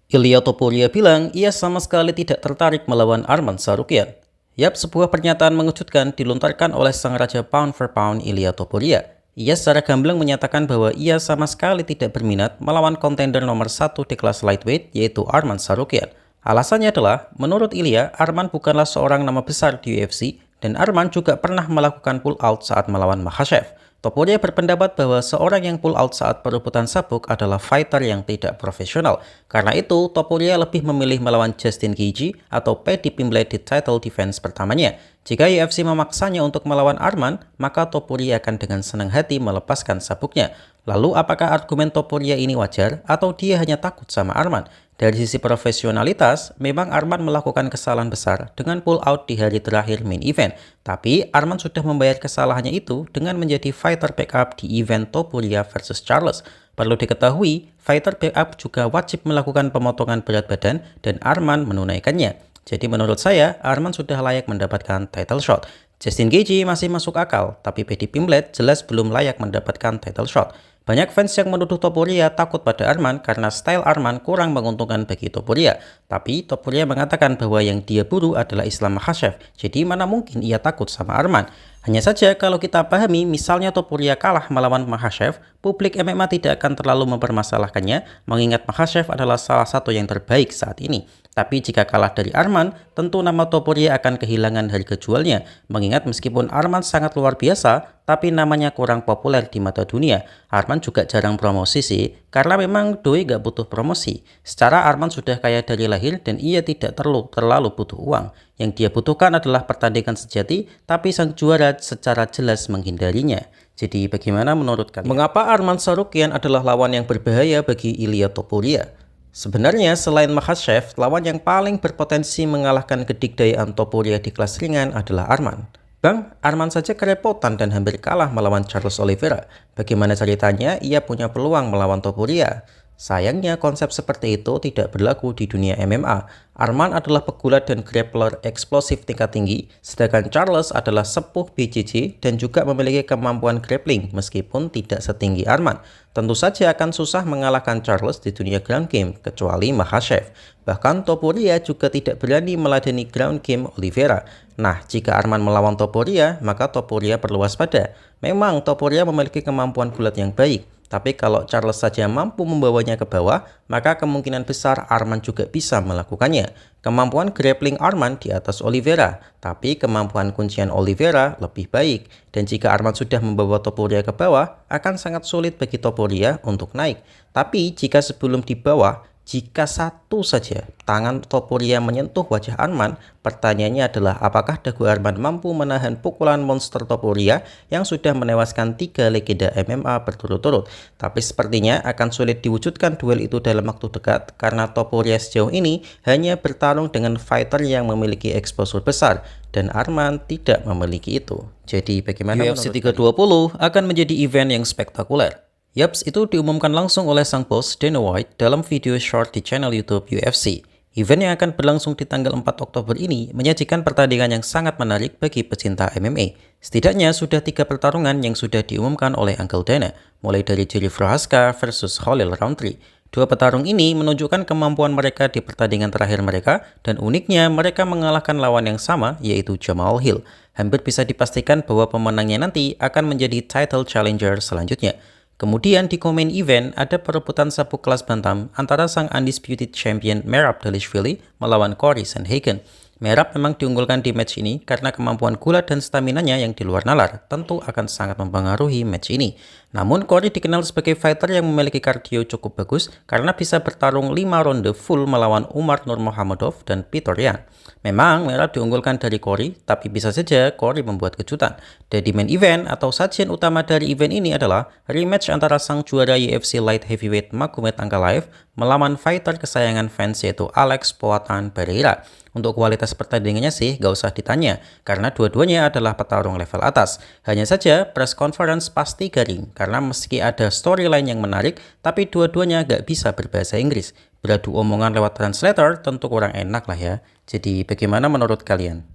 Ilya Topuria bilang ia sama sekali tidak tertarik melawan Arman Tsarukyan. Yap, sebuah pernyataan mengejutkan dilontarkan oleh sang raja pound for pound Ilya Topuria. Ia secara gamblang menyatakan bahwa ia sama sekali tidak berminat melawan kontender nomor satu di kelas lightweight yaitu Arman Tsarukyan. Alasannya adalah, menurut Ilya, Arman bukanlah seorang nama besar di UFC dan Arman juga pernah melakukan pull out saat melawan Makhachev. Topuria berpendapat bahwa seorang yang pull out saat perebutan sabuk adalah fighter yang tidak profesional. Karena itu, Topuria lebih memilih melawan Justin Gaethje atau Paddy Pimblett di title defense pertamanya. Jika UFC memaksanya untuk melawan Arman, maka Topuria akan dengan senang hati melepaskan sabuknya. Lalu, apakah argumen Topuria ini wajar atau dia hanya takut sama Arman? Dari sisi profesionalitas, memang Arman melakukan kesalahan besar dengan pull out di hari terakhir main event. Tapi Arman sudah membayar kesalahannya itu dengan menjadi fighter backup di event Topuria versus Charles. Perlu diketahui, fighter backup juga wajib melakukan pemotongan berat badan dan Arman menunaikannya. Jadi menurut saya, Arman sudah layak mendapatkan title shot. Justin Gaethje masih masuk akal, tapi Paddy Pimblett jelas belum layak mendapatkan title shot. Banyak fans yang menuduh Topuria takut pada Arman karena style Arman kurang menguntungkan bagi Topuria. Tapi Topuria mengatakan bahwa yang dia buru adalah Islam Makhachev, jadi mana mungkin ia takut sama Arman. Hanya saja kalau kita pahami misalnya Topuria kalah melawan Makhachev, publik MMA tidak akan terlalu mempermasalahkannya mengingat Makhachev adalah salah satu yang terbaik saat ini. Tapi jika kalah dari Arman, tentu nama Topuria akan kehilangan harga jualnya. Mengingat meskipun Arman sangat luar biasa, tapi namanya kurang populer di mata dunia. Arman juga jarang promosi sih, karena memang doi gak butuh promosi. Secara Arman sudah kaya dari lahir dan ia tidak terlalu butuh uang. Yang dia butuhkan adalah pertandingan sejati, tapi sang juara secara jelas menghindarinya. Jadi bagaimana menurut kalian? Mengapa Arman Tsarukyan adalah lawan yang berbahaya bagi Ilya Topuria? Sebenarnya selain Makhachev, lawan yang paling berpotensi mengalahkan kedikdayaan Topuria di kelas ringan adalah Arman. Bang, Arman saja kerepotan dan hampir kalah melawan Charles Oliveira. Bagaimana ceritanya ia punya peluang melawan Topuria? Sayangnya konsep seperti itu tidak berlaku di dunia MMA. Arman adalah pegulat dan grappler eksplosif tingkat tinggi, sedangkan Charles adalah sepuh BJJ dan juga memiliki kemampuan grappling meskipun tidak setinggi Arman. Tentu saja akan susah mengalahkan Charles di dunia ground game, kecuali Makhachev. Bahkan Topuria juga tidak berani meladeni ground game Oliveira. Nah, jika Arman melawan Topuria, maka Topuria perlu waspada. Memang Topuria memiliki kemampuan gulat yang baik. Tapi kalau Charles saja mampu membawanya ke bawah, maka kemungkinan besar Arman juga bisa melakukannya. Kemampuan grappling Arman di atas Oliveira, tapi kemampuan kuncian Oliveira lebih baik. Dan jika Arman sudah membawa Topuria ke bawah, akan sangat sulit bagi Topuria untuk naik. Tapi jika sebelum di bawah, jika satu saja tangan Topuria menyentuh wajah Arman, pertanyaannya adalah apakah dagu Arman mampu menahan pukulan monster Topuria yang sudah menewaskan 3 legenda MMA berturut-turut. Tapi sepertinya akan sulit diwujudkan duel itu dalam waktu dekat karena Topuria sejauh ini hanya bertarung dengan fighter yang memiliki exposure besar dan Arman tidak memiliki itu. Jadi bagaimana UFC 320 akan menjadi event yang spektakuler. Yaps, itu diumumkan langsung oleh sang bos Dana White dalam video short di channel YouTube UFC. Event yang akan berlangsung di tanggal 4 Oktober ini menyajikan pertandingan yang sangat menarik bagi pecinta MMA. Setidaknya sudah 3 pertarungan yang sudah diumumkan oleh Uncle Dana, mulai dari Jiri Prochazka versus Khalil Rountree. 2 petarung ini menunjukkan kemampuan mereka di pertandingan terakhir mereka, dan uniknya mereka mengalahkan lawan yang sama, yaitu Jamal Hill. Hampir bisa dipastikan bahwa pemenangnya nanti akan menjadi title challenger selanjutnya. Kemudian di co-main event ada perebutan sabuk kelas bantam antara sang undisputed champion Merab Dvalishvili melawan Cory Sandhagen. Merab memang diunggulkan di match ini karena kemampuan gulat dan staminanya yang di luar nalar tentu akan sangat mempengaruhi match ini. Namun Cory dikenal sebagai fighter yang memiliki kardio cukup bagus karena bisa bertarung 5 ronde full melawan Umar Nurmagomedov dan Petr Yan. Memang Merab diunggulkan dari Cory, tapi bisa saja Cory membuat kejutan. Dan di main event atau sajian utama dari event ini adalah rematch antara sang juara UFC Light Heavyweight Magomed Ankalaev melawan fighter kesayangan fans yaitu Alex Poatan Pereira. Untuk kualitas pertandingannya sih gak usah ditanya, karena dua-duanya adalah petarung level atas. Hanya saja press conference pasti garing, karena meski ada storyline yang menarik, tapi dua-duanya gak bisa berbahasa Inggris. Beradu omongan lewat translator tentu kurang enak lah ya. Jadi bagaimana menurut kalian?